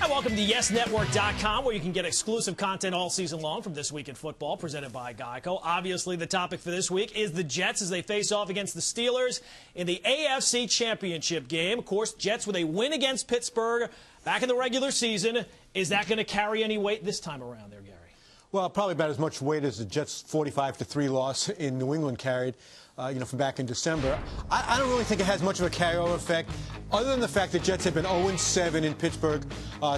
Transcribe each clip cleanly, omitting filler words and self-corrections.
Hi, welcome to YesNetwork.com, where you can get exclusive content all season long from This Week in Football, presented by Geico. Obviously, the topic for this week is the Jets as they face off against the Steelers in the AFC Championship Game. Of course, Jets with a win against Pittsburgh back in the regular season. Is that going to carry any weight this time around there, Gary? Well, probably about as much weight as the Jets' 45-3 loss in New England carried, from back in December. I don't really think it has much of a carryover effect, other than the fact that Jets have been 0-7 in Pittsburgh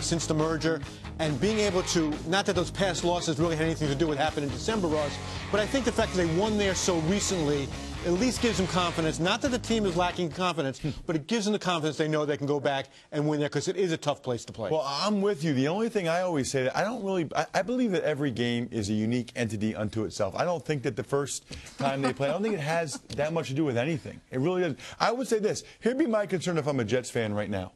since the merger, and being able to, not that those past losses really had anything to do with what happened in December, Ross, but I think the fact that they won there so recently at least gives them confidence. Not that the team is lacking confidence, but it gives them the confidence they know they can go back and win there, because it is a tough place to play. Well, I'm with you. The only thing I always say, that I believe that every game is a unique entity unto itself. I don't think that the first time they play, I don't think it has that much to do with anything. It really doesn't. I would say this. Here'd be my concern if I'm a Jets fan right now.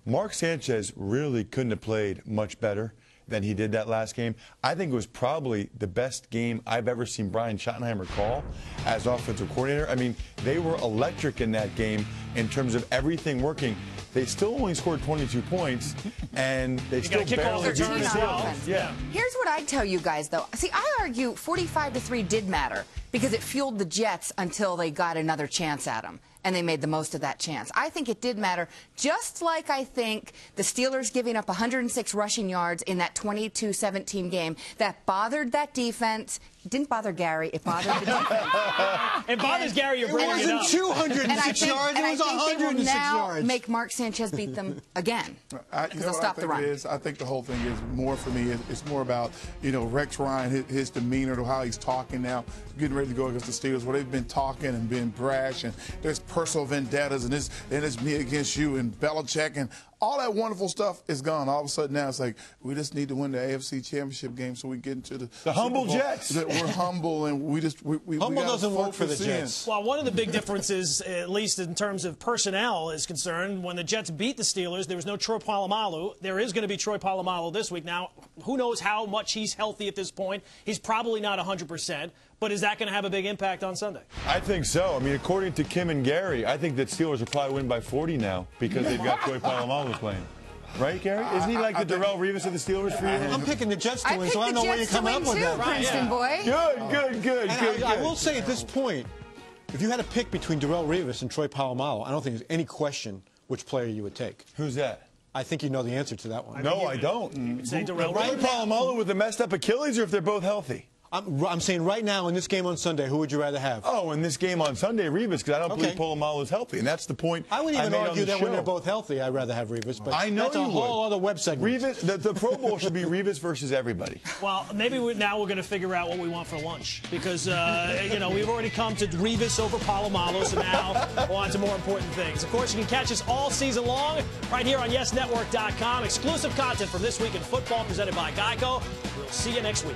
Mark Sanchez really couldn't have played much better than he did that last game. I think it was probably the best game I've ever seen Brian Schottenheimer call as offensive coordinator. I mean, they were electric in that game in terms of everything working. They still only scored 22 points, and they still barely return as well. Yeah. Here's what I'd tell you guys, though. See, I argue 45-3 did matter because it fueled the Jets until they got another chance at them, and they made the most of that chance. I think it did matter, just like I think the Steelers giving up 106 rushing yards in that 22-17 game, that bothered that defense. It didn't bother Gary. It bothered the defense. It bothers Gary. You're bringing it up. It wasn't 206 yards. It was 106 yards. Make Mark Sanchez beat them again. Because they'll stop the run. I think the whole thing is more for me. It's more about Rex Ryan, his demeanor, to how he's talking now, getting ready to go against the Steelers, where they've been talking and being brash, and there's personal vendettas, and it's me against you, and Belichick, and all that wonderful stuff is gone. All of a sudden now it's like, we just need to win the AFC Championship Game so we get into the humble Jets. That we're humble, and we humble doesn't work for the Jets. Well, one of the big differences, at least in terms of personnel is concerned, when the Jets beat the Steelers, there was no Troy Polamalu. There is going to be Troy Polamalu this week. Now, who knows how much he's healthy at this point? He's probably not 100%. But is that going to have a big impact on Sunday? I think so. I mean, according to Kim and Gary, I think that Steelers will probably win by 40 now because they've got Troy Polamalu playing. Right, Gary? Isn't he like the Darrelle Revis of the Steelers for you? I'm picking the Jets to win, so I don't know where you're coming up with that. Princeton boy. Good. I will say at this point, if you had to pick between Darrelle Revis and Troy Polamalu, I don't think there's any question which player you would take. Who's that? I think you know the answer to that one. No, I don't. Say Darrelle Troy Polamalu with a messed up Achilles, or if they're both healthy? I'm saying right now in this game on Sunday, who would you rather have? Oh, in this game on Sunday, Revis, because I don't believe Polamalu is healthy, and that's the point. I wouldn't even argue that show. when they're both healthy, I'd rather have Revis. But I know that's a whole other web segment. Revis, the Pro Bowl should be Revis versus everybody. Well, maybe now we're going to figure out what we want for lunch, because we've already come to Revis over Polamalu, so now we're on to more important things. Of course, you can catch us all season long right here on YesNetwork.com. Exclusive content from This Week in Football presented by Geico. We'll see you next week.